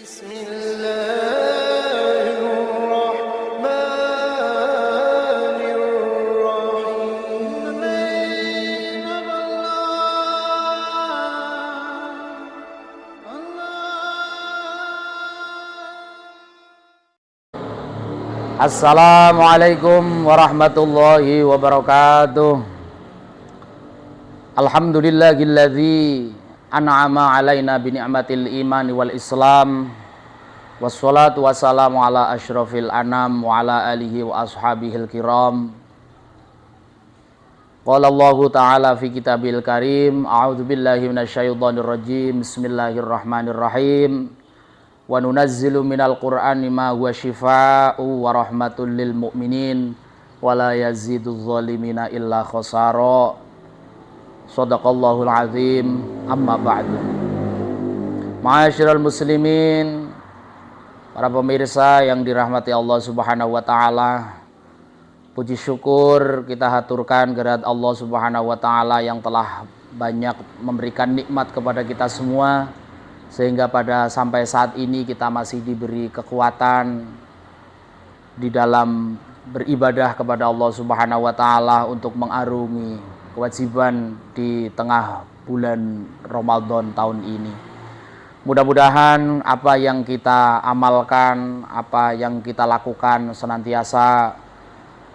بسم الله الرحمن الرحيم. Assalamualaikum warahmatullahi wabarakatuh. Alhamdulillahilladzi an'ama alaina bi ni'matil imani wal islam. Wassalatu wassalamu ala asyrafil anam wa ala alihi wa ashabihil kiram. Qala Allahu ta'ala fi kitabil karim, a'udzu billahi minasyaitonir rajim. Bismillahirrahmanirrahim. Wa nunazzilu minal qur'ani ma huwa syifaa'u wa rahmatul lil mu'minin wa la yaziduz zalimina illa khasara. Shadaqallahul azim. Amma ba'du. Ma'asyiral muslimin, para pemirsa yang dirahmati Allah Subhanahu wa taala, puji syukur kita haturkan kehadirat Allah Subhanahu wa taala yang telah banyak memberikan nikmat kepada kita semua, sehingga pada sampai saat ini kita masih diberi kekuatan di dalam beribadah kepada Allah Subhanahu wa taala untuk mengarungi kewajiban di tengah bulan Ramadan tahun ini. Mudah-mudahan apa yang kita amalkan, apa yang kita lakukan senantiasa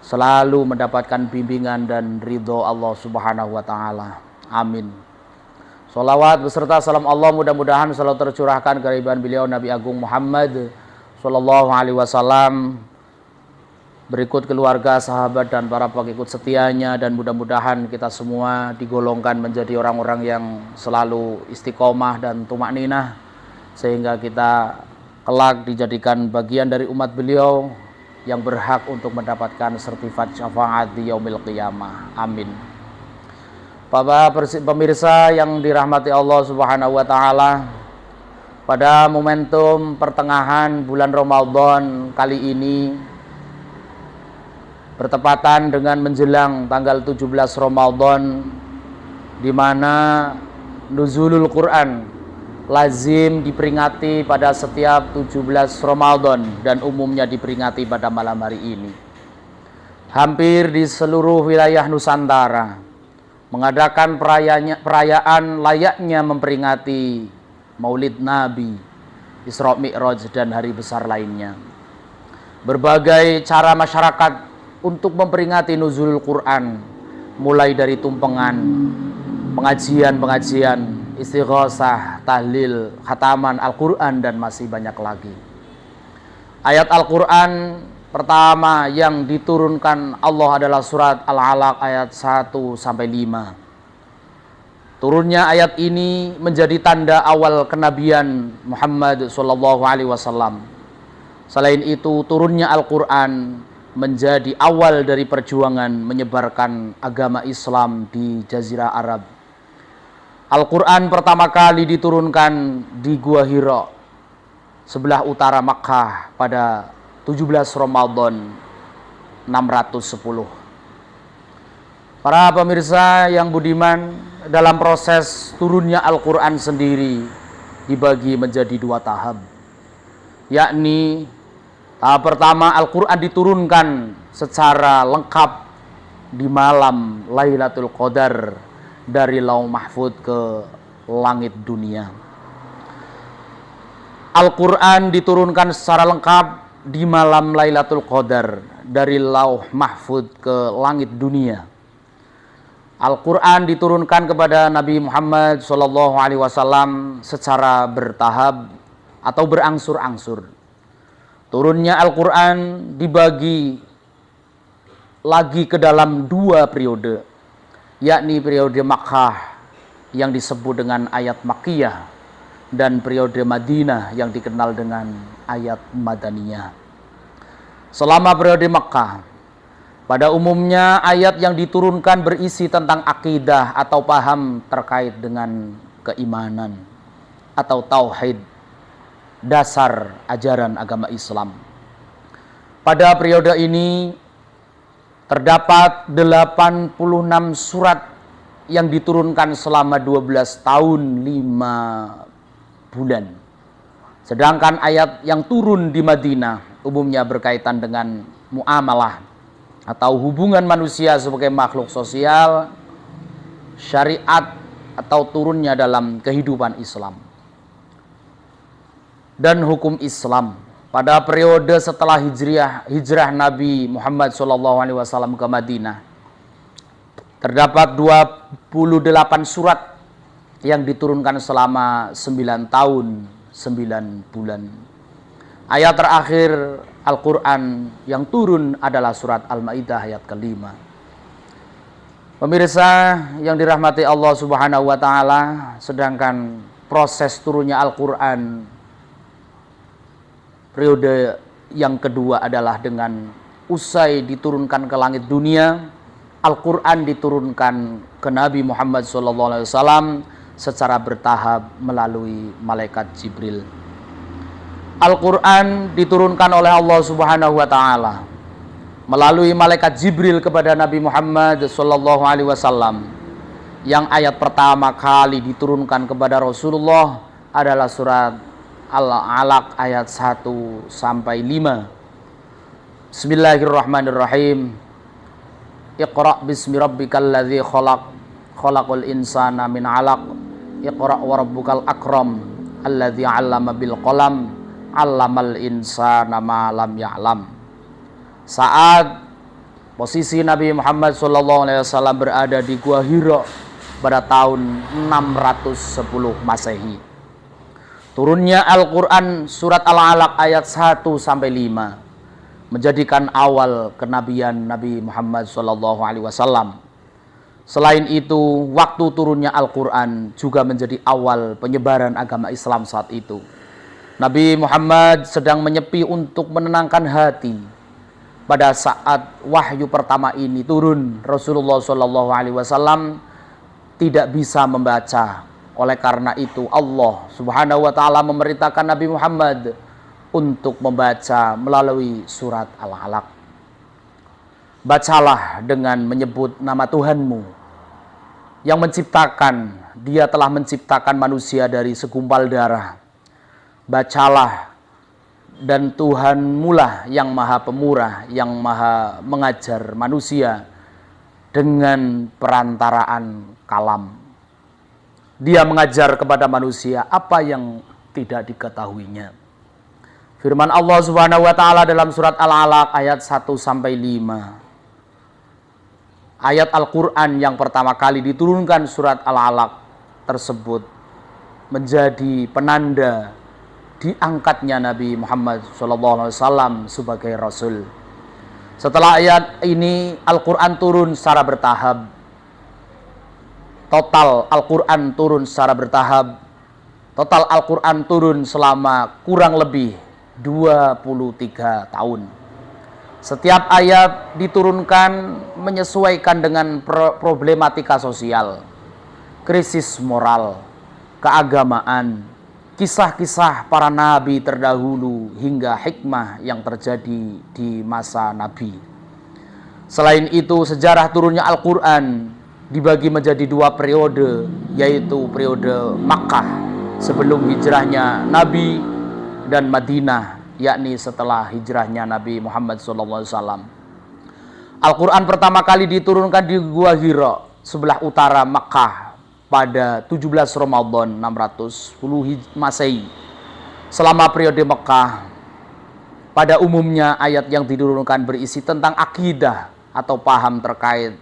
selalu mendapatkan bimbingan dan ridho Allah Subhanahu wa taala. Amin. Sholawat beserta salam Allah mudah-mudahan selalu tercurahkan ke hadirat beliau Nabi Agung Muhammad Sallallahu Alaihi Wasallam, berikut keluarga, sahabat dan para pengikut setianya, dan mudah-mudahan kita semua digolongkan menjadi orang-orang yang selalu istiqomah dan tumakninah, sehingga kita kelak dijadikan bagian dari umat beliau yang berhak untuk mendapatkan sertifikat syafaat di yaumil qiyamah. Amin. Bapak pemirsa yang dirahmati Allah Subhanahu wa taala, pada momentum pertengahan bulan Ramadan kali ini bertepatan dengan menjelang tanggal 17 Ramadan, di mana nuzulul Quran lazim diperingati pada setiap 17 Ramadan dan umumnya diperingati pada malam hari ini. Hampir di seluruh wilayah Nusantara mengadakan perayaan layaknya memperingati Maulid Nabi, Isra Mi'raj dan hari besar lainnya. Berbagai cara masyarakat untuk memperingati nuzulul Quran, mulai dari tumpengan, pengajian, istighosah, tahlil, khataman Al-Quran dan masih banyak lagi. Ayat Al-Quran pertama yang diturunkan Allah adalah surat Al-Alaq ayat 1-5. Turunnya ayat ini menjadi tanda awal kenabian Muhammad SAW. Selain itu, turunnya Al-Quran menjadi awal dari perjuangan menyebarkan agama Islam di Jazirah Arab. Al-Quran pertama kali diturunkan di Gua Hira, sebelah utara Makkah pada 17 Ramadan 610. Para pemirsa yang budiman, dalam proses turunnya Al-Quran sendiri dibagi menjadi dua tahap, yakni tahap pertama, Al-Quran diturunkan secara lengkap di malam Lailatul Qadar dari Lauh Mahfud ke langit dunia. Al-Quran diturunkan secara lengkap di malam Lailatul Qadar dari Lauh Mahfud ke langit dunia. Al-Quran diturunkan kepada Nabi Muhammad SAW secara bertahap atau berangsur-angsur. Turunnya Al-Quran dibagi lagi ke dalam dua periode, yakni periode Makkah yang disebut dengan ayat Makkiyah dan periode Madinah yang dikenal dengan ayat Madaniyah. Selama periode Makkah, pada umumnya ayat yang diturunkan berisi tentang akidah atau paham terkait dengan keimanan atau tauhid, dasar ajaran agama Islam. Pada periode ini terdapat 86 surat yang diturunkan selama 12 tahun 5 bulan. Sedangkan ayat yang turun di Madinah umumnya berkaitan dengan muamalah atau hubungan manusia sebagai makhluk sosial, syariat atau turunnya dalam kehidupan Islam dan hukum Islam. Pada periode setelah hijrah Nabi Muhammad SAW ke Madinah, terdapat 28 surat yang diturunkan selama 9 tahun 9 bulan. Ayat terakhir Al-Quran yang turun adalah surat Al-Ma'idah ayat ke-5. Pemirsa yang dirahmati Allah Subhanahu wa Ta'ala, sedangkan proses turunnya Al-Quran periode yang kedua adalah dengan usai diturunkan ke langit dunia, Al-Quran diturunkan ke Nabi Muhammad SAW secara bertahap melalui malaikat Jibril. Al-Quran diturunkan oleh Allah Subhanahu wa Ta'ala melalui malaikat Jibril kepada Nabi Muhammad SAW. Yang ayat pertama kali diturunkan kepada Rasulullah adalah surat Al-Alaq ayat 1 sampai 5. Bismillahirrahmanirrahim. Iqra' bismi rabbikal ladzi khalaq, khalaqal insana min 'alaq. Iqra' wa rabbukal akram, alladzi 'allama bil qalam, 'allamal insana ma lam ya'lam. Saat posisi Nabi Muhammad SAW berada di Gua Hira pada tahun 610 Masehi, turunnya Al-Quran surat Al-Alaq ayat 1 sampai 5 menjadikan awal kenabian Nabi Muhammad SAW. Selain itu, waktu turunnya Al-Quran juga menjadi awal penyebaran agama Islam saat itu. Nabi Muhammad sedang menyepi untuk menenangkan hati. Pada saat wahyu pertama ini turun, Rasulullah SAW tidak bisa membaca. Oleh karena itu Allah Subhanahu wa Ta'ala memerintahkan Nabi Muhammad untuk membaca melalui surat Al-Alaq. Bacalah dengan menyebut nama Tuhanmu yang menciptakan. Dia telah menciptakan manusia dari segumpal darah. Bacalah, dan Tuhanmulah yang maha pemurah, yang maha mengajar manusia dengan perantaraan kalam. Dia mengajar kepada manusia apa yang tidak diketahuinya. Firman Allah Subhanahu wa Ta'ala dalam surat Al-Alaq ayat 1 sampai 5. Ayat Al-Quran yang pertama kali diturunkan surat Al-Alaq tersebut menjadi penanda diangkatnya Nabi Muhammad SAW sebagai Rasul. Setelah ayat ini, Al-Quran turun secara bertahap. Total Al-Quran turun secara bertahap. Total Al-Quran turun selama kurang lebih 23 tahun. Setiap ayat diturunkan menyesuaikan dengan problematika sosial, krisis moral, keagamaan, kisah-kisah para nabi terdahulu hingga hikmah yang terjadi di masa nabi. Selain itu, sejarah turunnya Al-Quran dibagi menjadi 2 periode, yaitu periode Makkah sebelum hijrahnya Nabi dan Madinah, yakni setelah hijrahnya Nabi Muhammad SAW. Al-Quran pertama kali diturunkan di Gua Hira sebelah utara Makkah pada 17 Ramadan 610 Masehi. Selama periode Mekah, pada umumnya ayat yang diturunkan berisi tentang akidah atau paham terkait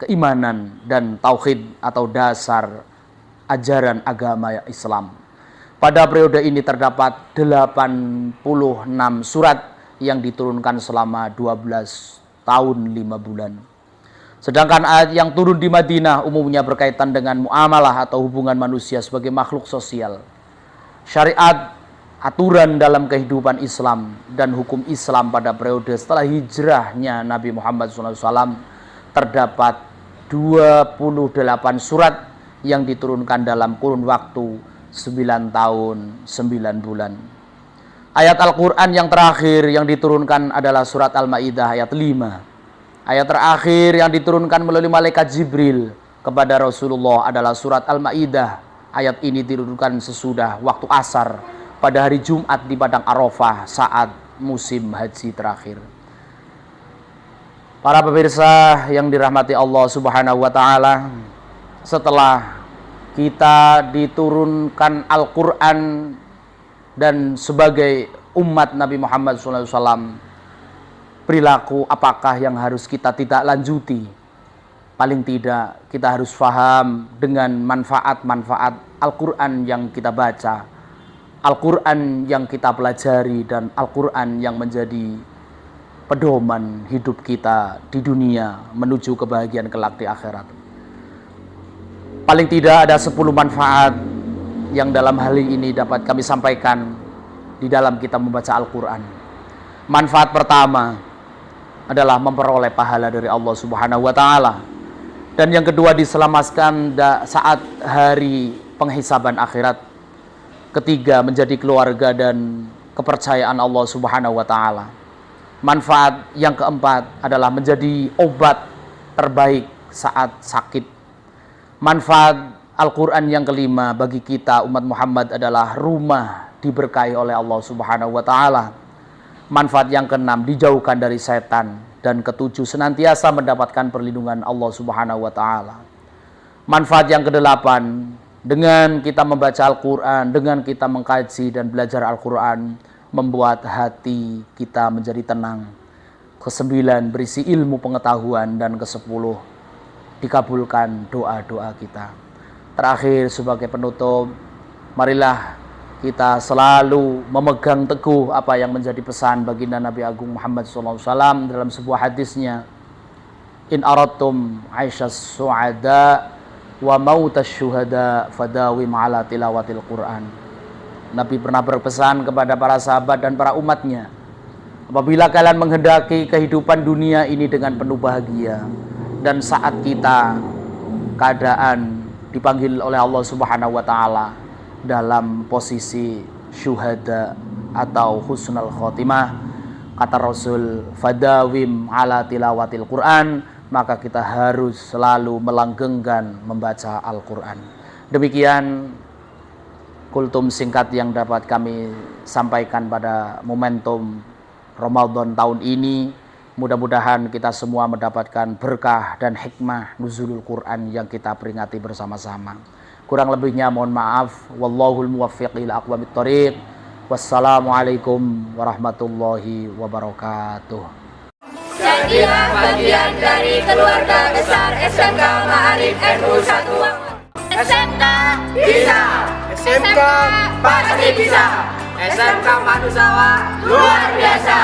keimanan dan tauhid atau dasar ajaran agama Islam. Pada periode ini terdapat 86 surat yang diturunkan selama 12 tahun 5 bulan. Sedangkan ayat yang turun di Madinah umumnya berkaitan dengan muamalah atau hubungan manusia sebagai makhluk sosial, syariat, aturan dalam kehidupan Islam, dan hukum Islam. Pada periode setelah hijrahnya Nabi Muhammad SAW terdapat 28 surat yang diturunkan dalam kurun waktu 9 tahun 9 bulan. Ayat Al-Quran yang terakhir yang diturunkan adalah surat Al-Ma'idah ayat 5. Ayat terakhir yang diturunkan melalui malaikat Jibril kepada Rasulullah adalah surat Al-Ma'idah. Ayat ini diturunkan sesudah waktu asar pada hari Jumat di Padang Arafah saat musim haji terakhir. Para pemirsa yang dirahmati Allah Subhanahu wa taala, setelah kita diturunkan Al-Qur'an dan sebagai umat Nabi Muhammad SAW, perilaku apakah yang harus kita tidak lanjuti? Paling tidak kita harus paham dengan manfaat-manfaat Al-Quran yang kita baca, Al-Quran yang kita pelajari, dan Al-Quran yang menjadi pedoman hidup kita di dunia menuju kebahagiaan kelak di akhirat. Paling tidak ada 10 manfaat yang dalam hal ini dapat kami sampaikan di dalam kita membaca Al-Quran. Manfaat pertama adalah memperoleh pahala dari Allah Subhanahu wa taala. Dan yang kedua, diselamatkan saat hari penghisaban akhirat. Ketiga, menjadi keluarga dan kepercayaan Allah Subhanahu wa taala. Manfaat yang keempat adalah menjadi obat terbaik saat sakit. Manfaat Al-Quran yang kelima bagi kita umat Muhammad adalah rumah diberkahi oleh Allah Subhanahu wa taala. Manfaat yang keenam, dijauhkan dari setan. Dan ketujuh, senantiasa mendapatkan perlindungan Allah Subhanahu wa taala. Manfaat yang kedelapan, dengan kita membaca Al-Quran, dengan kita mengkaji dan belajar Al-Quran, membuat hati kita menjadi tenang. Kesembilan, berisi ilmu pengetahuan. Dan kesepuluh, dikabulkan doa-doa kita. Terakhir, sebagai penutup, marilah kita selalu memegang teguh apa yang menjadi pesan baginda Nabi Agung Muhammad SAW dalam sebuah hadisnya. In aradtum aisyas su'ada wa mautas syuhada fadawim ala tilawatil Quran. Nabi pernah berpesan kepada para sahabat dan para umatnya, apabila kalian menghendaki kehidupan dunia ini dengan penuh bahagia, dan saat kita keadaan dipanggil oleh Allah Subhanahu wa taala dalam posisi syuhada atau husnul khotimah, kata Rasul, fadawim ala tilawatil Quran, maka kita harus selalu melanggengkan membaca Al-Quran. Demikian kultum singkat yang dapat kami sampaikan pada momentum Ramadan tahun ini. Mudah-mudahan kita semua mendapatkan berkah dan hikmah nuzulul Quran yang kita peringati bersama-sama. Kurang lebihnya mohon maaf. Wallahul muwaffiq ila aqwamit thoriq. Wassalamualaikum warahmatullahi wabarakatuh. Jadilah bagian dari keluarga besar SMK Ma'arif NU 1. SMK bisa, SMK pasti bisa, SMK Manusawa luar biasa.